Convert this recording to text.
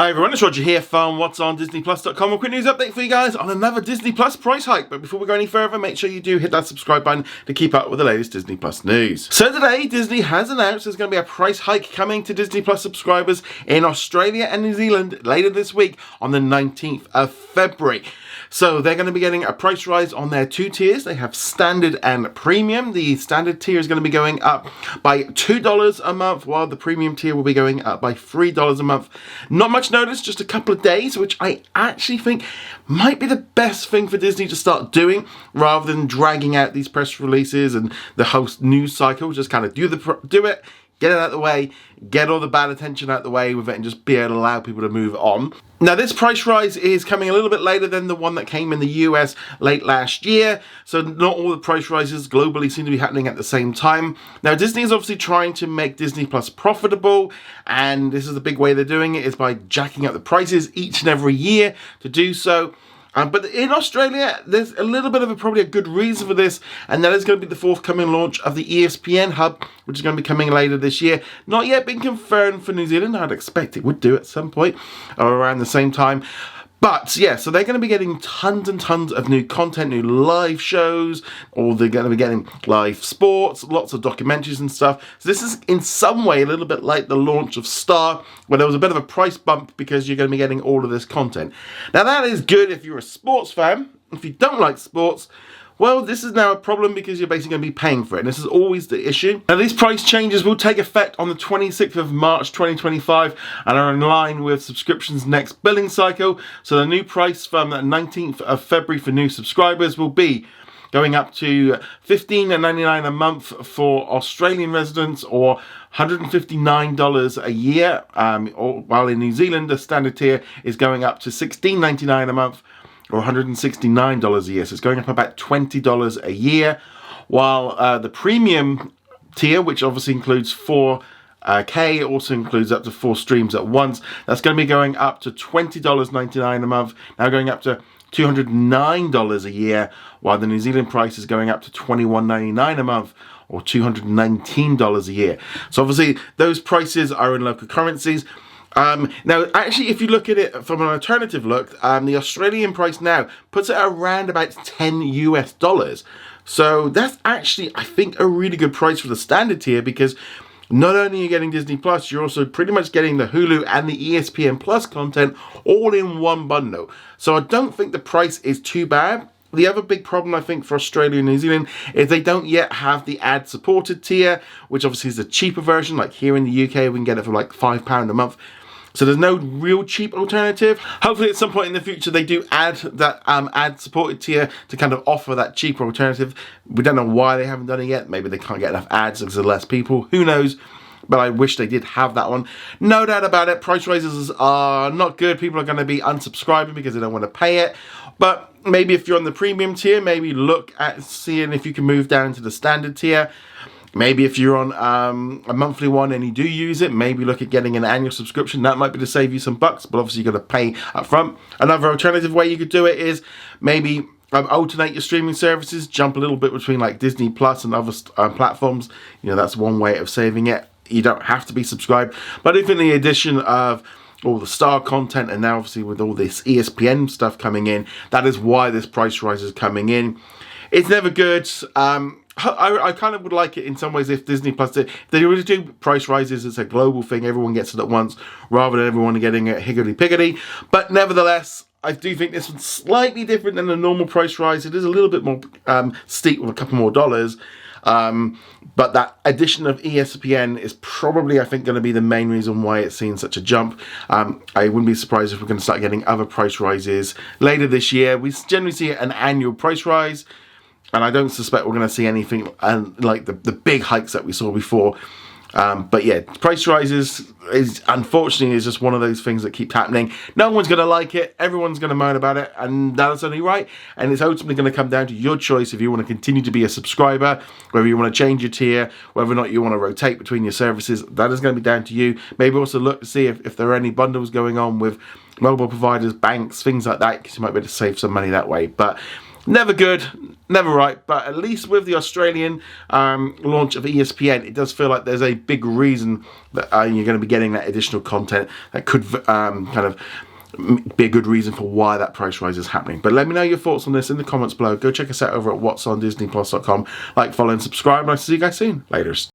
Hi everyone, it's Roger here from What's on DisneyPlus.com. A quick news update for you guys on another Disney Plus price hike. But before we go any further, make sure you do hit that subscribe button to keep up with the latest Disney Plus news. So today, Disney has announced there's going to be a price hike coming to Disney Plus subscribers in Australia and New Zealand later this week on the 19th of February. So they're going to be getting a price rise on their two tiers. They have standard and premium. The standard tier is going to be going up by $2 a month, while the premium tier will be going up by $3 a month. Not much notice, just a couple of days, which I actually think might be the best thing for Disney to start doing, rather than dragging out these press releases and the whole news cycle. Just kind of do it, get it out of the way, get all the bad attention out of the way with it, and just be able to allow people to move on. Now, this price rise is coming a little bit later than the one that came in the US late last year, so not all the price rises globally seem to be happening at the same time. Now, Disney is obviously trying to make Disney Plus profitable, and this is the big way they're doing it, is by jacking up the prices each and every year to do so. But in Australia, there's a little bit of probably a good reason for this, and that is going to be the forthcoming launch of the ESPN hub, which is going to be coming later this year. Not yet been confirmed for New Zealand. I'd expect it would do at some point or around the same time. But yeah, so they're going to be getting tons and tons of new content, new live shows, or they're going to be getting live sports, lots of documentaries and stuff. So this is in some way a little bit like the launch of Star, where there was a bit of a price bump because you're going to be getting all of this content. Now that is good if you're a sports fan. If you don't like sports, well, this is now a problem because you're basically going to be paying for it. And this is always the issue. Now, these price changes will take effect on the 26th of March 2025 and are in line with subscriptions' next billing cycle. So the new price from the 19th of February for new subscribers will be going up to $15.99 a month for Australian residents, or $159 a year. While in New Zealand, the standard tier is going up to $16.99 a month, or $169 a year. So it's going up about $20 a year, while the premium tier, which obviously includes 4K, also includes up to 4 streams at once, that's going to be going up to $20.99 a month, now going up to $209 a year, while the New Zealand price is going up to $21.99 a month, or $219 a year. So obviously those prices are in local currencies. Now, actually, if you look at it from an alternative look, the Australian price now puts it around about $10 US. So that's actually, I think, a really good price for the standard tier, because not only are you getting Disney Plus, you're also pretty much getting the Hulu and the ESPN Plus content all in one bundle. So I don't think the price is too bad. The other big problem, I think, for Australia and New Zealand is they don't yet have the ad-supported tier, which obviously is a cheaper version. Like here in the UK, we can get it for like £5 a month. So there's no real cheap alternative. Hopefully at some point in the future they do add that ad-supported tier to kind of offer that cheaper alternative. We don't know why they haven't done it yet. Maybe they can't get enough ads because there's less people. Who knows? But I wish they did have that one. No doubt about it, price rises are not good. People are going to be unsubscribing because they don't want to pay it. But maybe if you're on the premium tier, maybe look at seeing if you can move down to the standard tier. Maybe if you're on a monthly one and you do use it, maybe look at getting an annual subscription. That might be to save you some bucks, but obviously you've got to pay up front. Another alternative way you could do it is maybe alternate your streaming services, jump a little bit between like Disney Plus and other platforms. You know, that's one way of saving it. You don't have to be subscribed. But I think the addition of all the Star content, and now obviously with all this ESPN stuff coming in, that is why this price rise is coming in. It's never good. I kind of would like it in some ways if Disney Plus did. If they really do price rises, it's a global thing, everyone gets it at once, rather than everyone getting it higgledy-piggledy. But nevertheless, I do think this one's slightly different than the normal price rise. It is a little bit more steep with a couple more dollars. But that addition of ESPN is probably, I think, going to be the main reason why it's seen such a jump. I wouldn't be surprised if we're going to start getting other price rises later this year. We generally see an annual price rise, and I don't suspect we're going to see anything like the big hikes that we saw before. But yeah, price rises is unfortunately just one of those things that keep happening. No one's going to like it. Everyone's going to moan about it, and that's only right. And it's ultimately going to come down to your choice if you want to continue to be a subscriber, whether you want to change your tier, whether or not you want to rotate between your services. That is going to be down to you. Maybe also look to see if there are any bundles going on with mobile providers, banks, things like that, because you might be able to save some money that way. But Never good, never right, but at least with the Australian launch of ESPN, it does feel like there's a big reason that you're going to be getting that additional content that could kind of be a good reason for why that price rise is happening. But let me know your thoughts on this in the comments below. Go check us out over at whatsondisneyplus.com. Like, follow, and subscribe, and I'll see you guys soon. Laters.